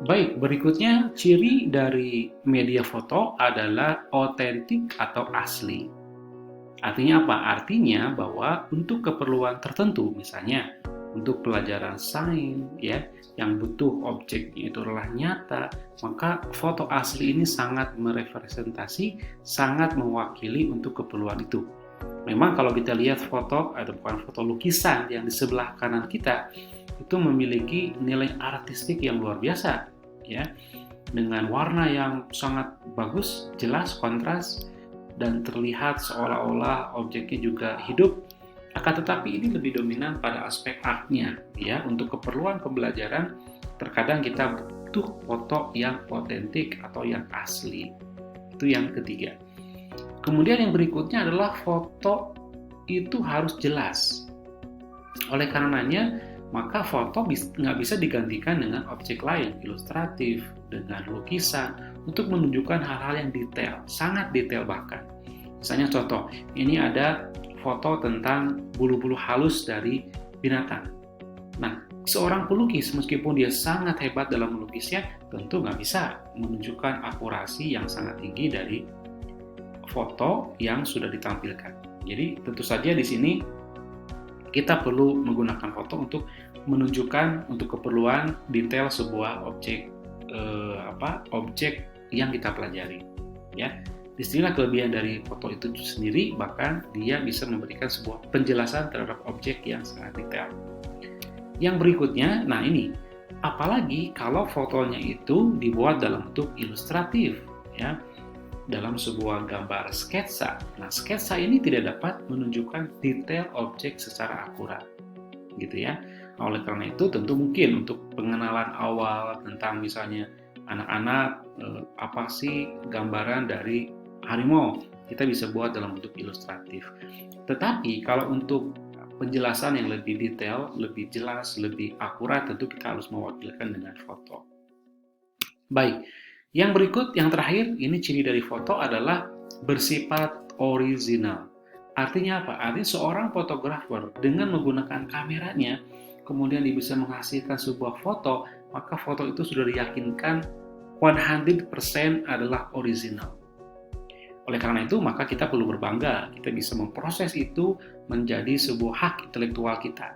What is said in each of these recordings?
Baik, berikutnya ciri dari media foto adalah otentik atau asli. Artinya apa? Artinya bahwa untuk keperluan tertentu, misalnya untuk pelajaran sains ya, yang butuh objeknya itu adalah nyata, maka foto asli ini sangat merepresentasi, sangat mewakili untuk keperluan itu. Memang kalau kita lihat foto, ada bukan foto lukisan yang di sebelah kanan kita, itu memiliki nilai artistik yang luar biasa, ya, dengan warna yang sangat bagus, jelas, kontras, dan terlihat seolah-olah objeknya juga hidup. Akan tetapi ini lebih dominan pada aspek artnya, ya. Untuk keperluan pembelajaran, terkadang kita butuh foto yang otentik atau yang asli. Itu yang ketiga. Kemudian yang berikutnya adalah foto itu harus jelas. Oleh karenanya, maka foto nggak bisa digantikan dengan objek lain, ilustratif, dengan lukisan, untuk menunjukkan hal-hal yang detail, sangat detail bahkan. Misalnya contoh, ini ada foto tentang bulu-bulu halus dari binatang. Nah, seorang pelukis meskipun dia sangat hebat dalam melukisnya, tentu nggak bisa menunjukkan akurasi yang sangat tinggi dari foto yang sudah ditampilkan. Jadi tentu saja di sini kita perlu menggunakan foto untuk menunjukkan untuk keperluan detail sebuah objek objek yang kita pelajari. Ya, disinilah kelebihan dari foto itu sendiri, bahkan dia bisa memberikan sebuah penjelasan terhadap objek yang sangat detail. Yang berikutnya, nah ini, apalagi kalau fotonya itu dibuat dalam bentuk ilustratif, ya, dalam sebuah gambar sketsa. Nah, sketsa ini tidak dapat menunjukkan detail objek secara akurat, gitu ya. Oleh karena itu, tentu mungkin untuk pengenalan awal tentang misalnya anak-anak, apa sih gambaran dari harimau, kita bisa buat dalam bentuk ilustratif. Tetapi kalau untuk penjelasan yang lebih detail, lebih jelas, lebih akurat, tentu kita harus mewakilkan dengan foto. Baik, yang berikut, yang terakhir, ini ciri dari foto adalah bersifat original. Artinya apa? Artinya seorang fotografer dengan menggunakan kameranya, kemudian dia bisa menghasilkan sebuah foto, maka foto itu sudah diyakinkan 100% adalah original. Oleh karena itu, maka kita perlu berbangga, kita bisa memproses itu menjadi sebuah hak intelektual kita.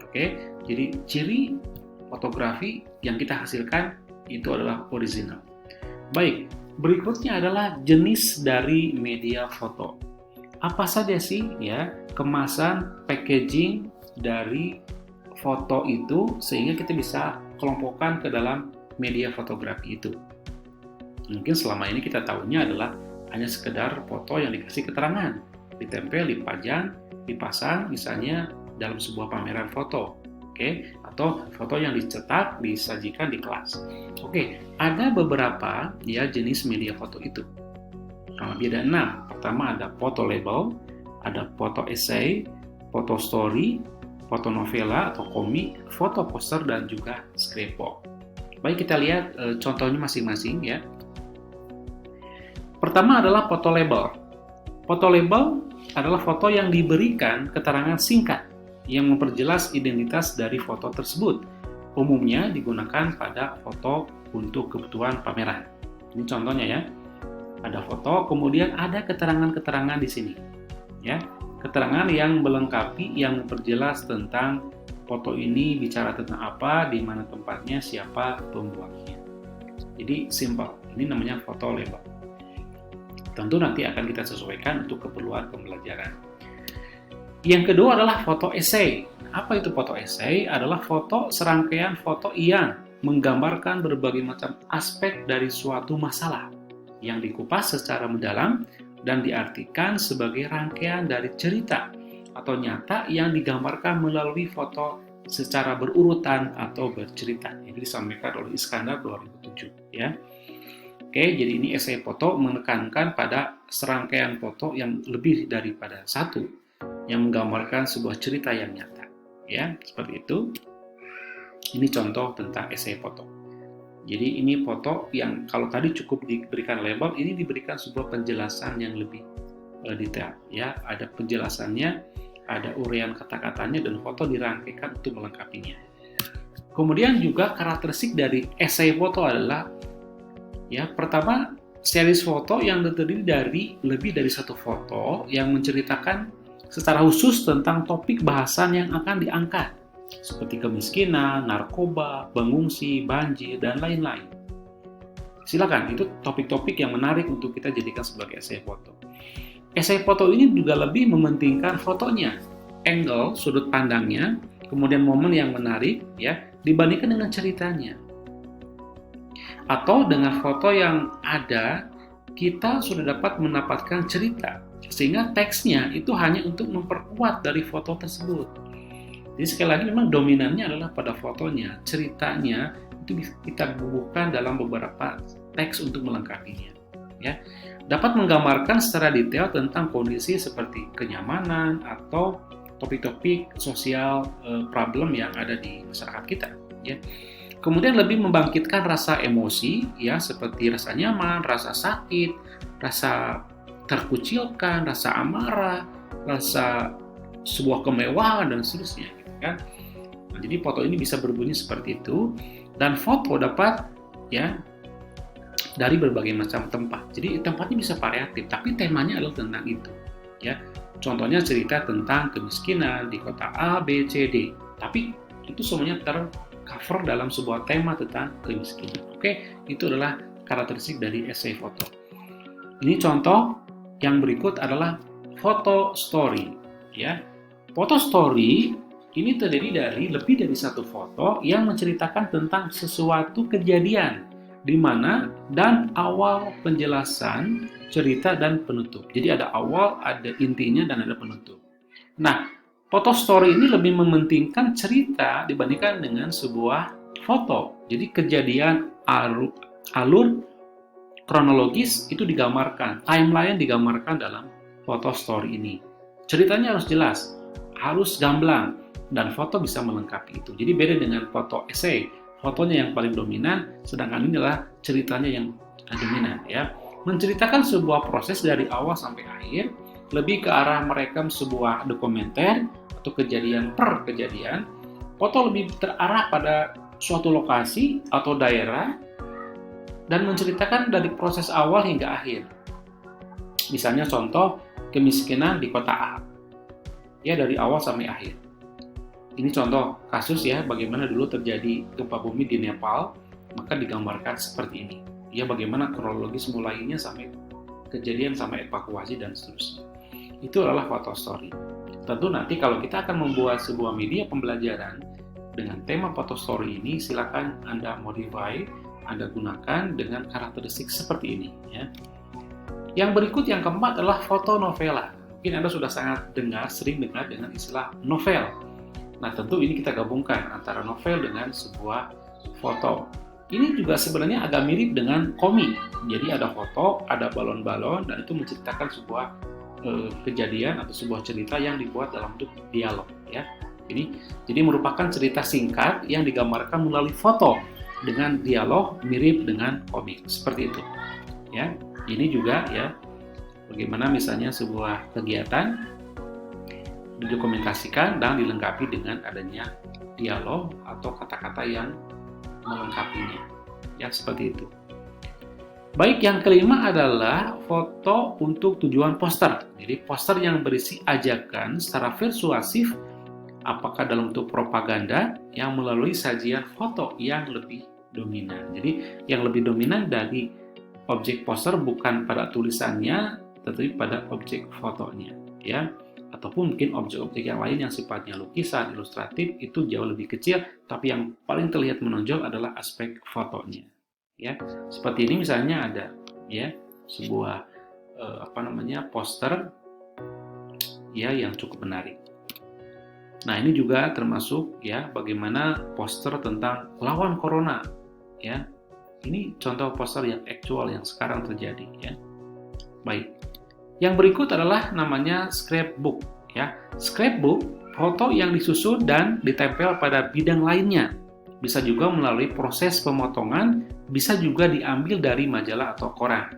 Oke, jadi ciri fotografi yang kita hasilkan itu adalah original. Baik, berikutnya adalah jenis dari media foto. Apa saja sih ya kemasan packaging dari foto itu sehingga kita bisa kelompokkan ke dalam media fotografi itu. Mungkin selama ini kita tahunya adalah hanya sekedar foto yang dikasih keterangan, ditempel, dipajang, dipasang misalnya dalam sebuah pameran foto. Oke, atau foto yang dicetak disajikan di kelas. Oke, ada beberapa ya jenis media foto itu. Lebih ada 6. Pertama ada foto label, ada foto essay, foto story, foto novela atau komik, foto poster, dan juga scrapbook. Baik, kita lihat contohnya masing-masing ya. Pertama adalah foto label. Foto label adalah foto yang diberikan keterangan singkat yang memperjelas identitas dari foto tersebut. Umumnya digunakan pada foto untuk kebutuhan pameran. Ini contohnya ya. Ada foto, kemudian ada keterangan-keterangan di sini. Ya, keterangan yang melengkapi, yang memperjelas tentang foto ini bicara tentang apa, di mana tempatnya, siapa pembuatnya. Jadi simple. Ini namanya foto label. Tentu nanti akan kita sesuaikan untuk keperluan pembelajaran. Yang kedua adalah foto essay. Apa itu foto essay? Adalah foto serangkaian foto yang menggambarkan berbagai macam aspek dari suatu masalah yang dikupas secara mendalam dan diartikan sebagai rangkaian dari cerita atau nyata yang digambarkan melalui foto secara berurutan atau bercerita. Ini disampaikan oleh Iskandar 2007 ya. Oke, jadi ini essay foto menekankan pada serangkaian foto yang lebih daripada satu yang menggambarkan sebuah cerita yang nyata. Ya, seperti itu. Ini contoh tentang essay foto. Jadi ini foto yang kalau tadi cukup diberikan label, ini diberikan sebuah penjelasan yang lebih detail. Ya, ada penjelasannya, ada uraian kata-katanya, dan foto dirangkaikan untuk melengkapinya. Kemudian juga karakteristik dari esai foto adalah, ya, pertama, series foto yang terdiri dari lebih dari satu foto yang menceritakan secara khusus tentang topik bahasan yang akan diangkat, seperti kemiskinan, narkoba, pengungsi, banjir, dan lain-lain. Silakan, itu topik-topik yang menarik untuk kita jadikan sebagai esai foto. Esai foto ini juga lebih mementingkan fotonya, angle, sudut pandangnya, kemudian momen yang menarik, ya, dibandingkan dengan ceritanya. Atau dengan foto yang ada, kita sudah dapat mendapatkan cerita, sehingga teksnya itu hanya untuk memperkuat dari foto tersebut. Jadi sekali lagi memang dominannya adalah pada fotonya, ceritanya itu kita bubuhkan dalam beberapa teks untuk melengkapinya. Ya, dapat menggambarkan secara detail tentang kondisi seperti kenyamanan atau topik-topik sosial problem yang ada di masyarakat kita. Ya. Kemudian lebih membangkitkan rasa emosi, ya, seperti rasa nyaman, rasa sakit, rasa terkucilkan, rasa amarah, rasa sebuah kemewahan dan seterusnya, gitu kan. Nah, jadi foto ini bisa berbunyi seperti itu, dan foto dapat, ya, dari berbagai macam tempat. Jadi tempatnya bisa variatif, tapi temanya adalah tentang itu, ya. Contohnya cerita tentang kemiskinan di kota A, B, C, D, tapi itu semuanya tercover dalam sebuah tema tentang kemiskinan. Oke, itu adalah karakteristik dari esai foto. Ini contoh yang berikut adalah foto story, ya. Foto story ini terdiri dari lebih dari satu foto yang menceritakan tentang sesuatu kejadian di mana dan awal penjelasan cerita dan penutup. Jadi ada awal, ada intinya, dan ada penutup. Nah, foto story ini lebih mementingkan cerita dibandingkan dengan sebuah foto. Jadi kejadian, alur kronologis itu digambarkan, timeline digambarkan dalam foto story ini. Ceritanya harus jelas, harus gamblang, dan foto bisa melengkapi itu. Jadi beda dengan foto esai, fotonya yang paling dominan, sedangkan ini adalah ceritanya yang dominan, ya. Menceritakan sebuah proses dari awal sampai akhir, lebih ke arah merekam sebuah dokumenter atau kejadian per kejadian. Foto lebih terarah pada suatu lokasi atau daerah dan menceritakan dari proses awal hingga akhir. Misalnya contoh kemiskinan di kota A, ya, dari awal sampai akhir. Ini contoh kasus, ya, bagaimana dulu terjadi gempa bumi di Nepal, maka digambarkan seperti ini. Ya, bagaimana kronologis mulainya sampai kejadian, sampai evakuasi dan seterusnya. Itu adalah foto story. Tentu nanti kalau kita akan membuat sebuah media pembelajaran dengan tema foto story ini, silakan Anda modify, Anda gunakan dengan karakteristik seperti ini, ya. Yang berikut, yang keempat, adalah foto novela. Mungkin Anda sudah sangat sering dengar dengan istilah novel. Nah, tentu ini kita gabungkan antara novel dengan sebuah foto. Ini juga sebenarnya agak mirip dengan komik. Jadi ada foto, ada balon-balon, dan itu menceritakan sebuah kejadian atau sebuah cerita yang dibuat dalam bentuk dialog, ya. Jadi merupakan cerita singkat yang digambarkan melalui foto dengan dialog mirip dengan komik, seperti itu, ya. Ini juga, ya, bagaimana misalnya sebuah kegiatan didokumentasikan dan dilengkapi dengan adanya dialog atau kata-kata yang melengkapinya, ya, seperti itu. Baik, yang kelima adalah foto untuk tujuan poster. Jadi poster yang berisi ajakan secara persuasif, apakah dalam bentuk propaganda yang melalui sajian foto yang lebih dominan. Jadi yang lebih dominan dari objek poster bukan pada tulisannya, tetapi pada objek fotonya, ya. Ataupun mungkin objek-objek yang lain yang sifatnya lukisan, ilustratif, itu jauh lebih kecil, tapi yang paling terlihat menonjol adalah aspek fotonya, ya. Seperti ini misalnya ada, ya, sebuah poster, ya, yang cukup menarik. Nah, ini juga termasuk, ya, bagaimana poster tentang lawan corona, ya. Ini contoh poster yang aktual yang sekarang terjadi, ya. Baik. Yang berikut adalah namanya scrapbook, ya. Scrapbook, foto yang disusun dan ditempel pada bidang lainnya. Bisa juga melalui proses pemotongan, bisa juga diambil dari majalah atau koran.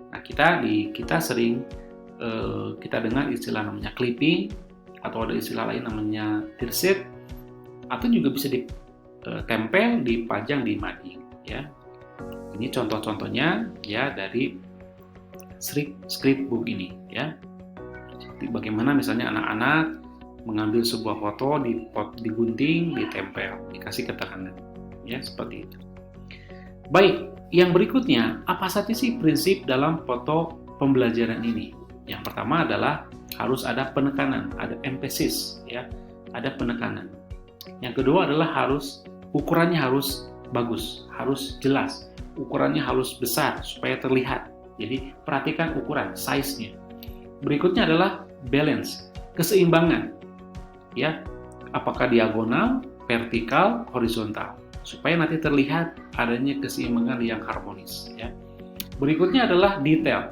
Nah, kita sering kita dengar istilah namanya clipping, atau ada istilah lain namanya tirset, atau juga bisa tempel, dipajang di mading ya. Ini contoh-contohnya ya dari scrapbook ini ya. Seperti bagaimana misalnya anak-anak mengambil sebuah foto, digunting, ditempel, dikasih ketekanan ya, seperti itu. Baik, yang berikutnya, apa saja sih prinsip dalam foto pembelajaran ini? Yang pertama adalah harus ada penekanan, ada emphasis ya, ada penekanan. Yang kedua adalah ukurannya harus bagus, harus jelas, ukurannya harus besar supaya terlihat. Jadi perhatikan ukuran, size-nya. Berikutnya adalah balance, keseimbangan. Ya, apakah diagonal, vertikal, horizontal, supaya nanti terlihat adanya keseimbangan yang harmonis ya. Berikutnya adalah detail.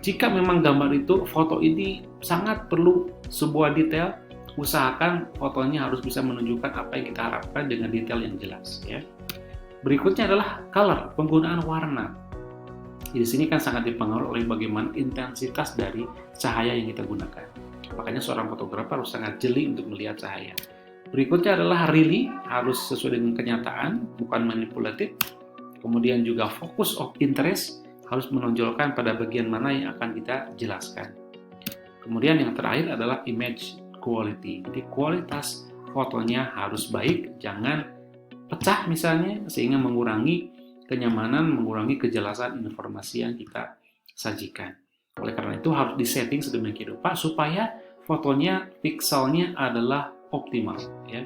Jika memang gambar itu, foto ini sangat perlu sebuah detail, usahakan fotonya harus bisa menunjukkan apa yang kita harapkan dengan detail yang jelas ya. Berikutnya adalah color, penggunaan warna. Di sini kan sangat dipengaruhi oleh bagaimana intensitas dari cahaya yang kita gunakan. Makanya seorang fotografer harus sangat jeli untuk melihat cahaya. Berikutnya adalah really, harus sesuai dengan kenyataan, bukan manipulatif. Kemudian juga focus of interest, harus menonjolkan pada bagian mana yang akan kita jelaskan. Kemudian yang terakhir adalah image quality. Jadi kualitas fotonya harus baik, jangan pecah misalnya, sehingga mengurangi kenyamanan, mengurangi kejelasan informasi yang kita sajikan. Oleh karena itu harus disetting sedemikian rupa supaya fotonya, pikselnya adalah optimal ya.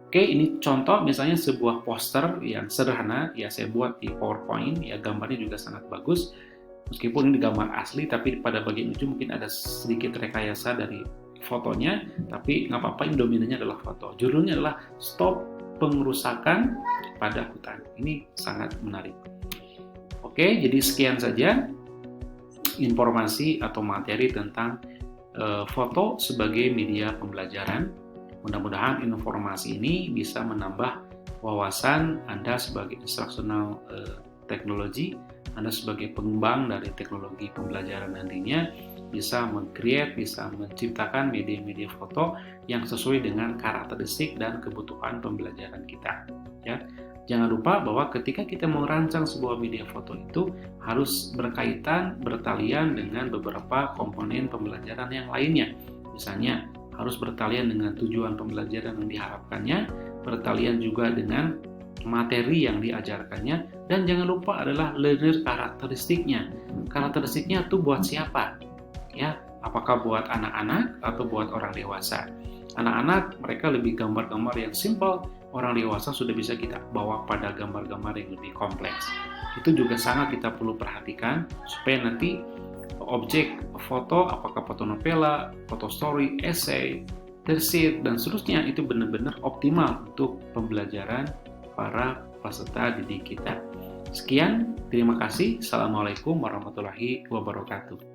Oke, ini contoh misalnya sebuah poster yang sederhana ya, saya buat di PowerPoint ya, gambarnya juga sangat bagus. Meskipun ini gambar asli, tapi pada bagian ujung mungkin ada sedikit rekayasa dari fotonya, tapi nggak apa-apa, ini dominannya adalah foto. Judulnya adalah Stop Pengerusakan pada Hutan. Ini sangat menarik. Oke, jadi sekian saja informasi atau materi tentang foto sebagai media pembelajaran. Mudah-mudahan informasi ini bisa menambah wawasan Anda sebagai instructional teknologi, Anda sebagai pengembang dari teknologi pembelajaran nantinya bisa meng-create, bisa menciptakan media-media foto yang sesuai dengan karakteristik dan kebutuhan pembelajaran kita. Ya, jangan lupa bahwa ketika kita merancang sebuah media foto itu harus berkaitan, bertalian dengan beberapa komponen pembelajaran yang lainnya. Misalnya, harus bertalian dengan tujuan pembelajaran yang diharapkannya, bertalian juga dengan materi yang diajarkannya, dan jangan lupa adalah learner karakteristiknya. Karakteristiknya itu buat siapa? Ya, apakah buat anak-anak atau buat orang dewasa? Anak-anak mereka lebih gambar-gambar yang simple, orang dewasa sudah bisa kita bawa pada gambar-gambar yang lebih kompleks. Itu juga sangat kita perlu perhatikan supaya nanti objek foto, apakah foto novela, foto story, essay, tersit, dan seterusnya itu benar-benar optimal untuk pembelajaran para peserta didik kita. Sekian, terima kasih. Assalamualaikum warahmatullahi wabarakatuh.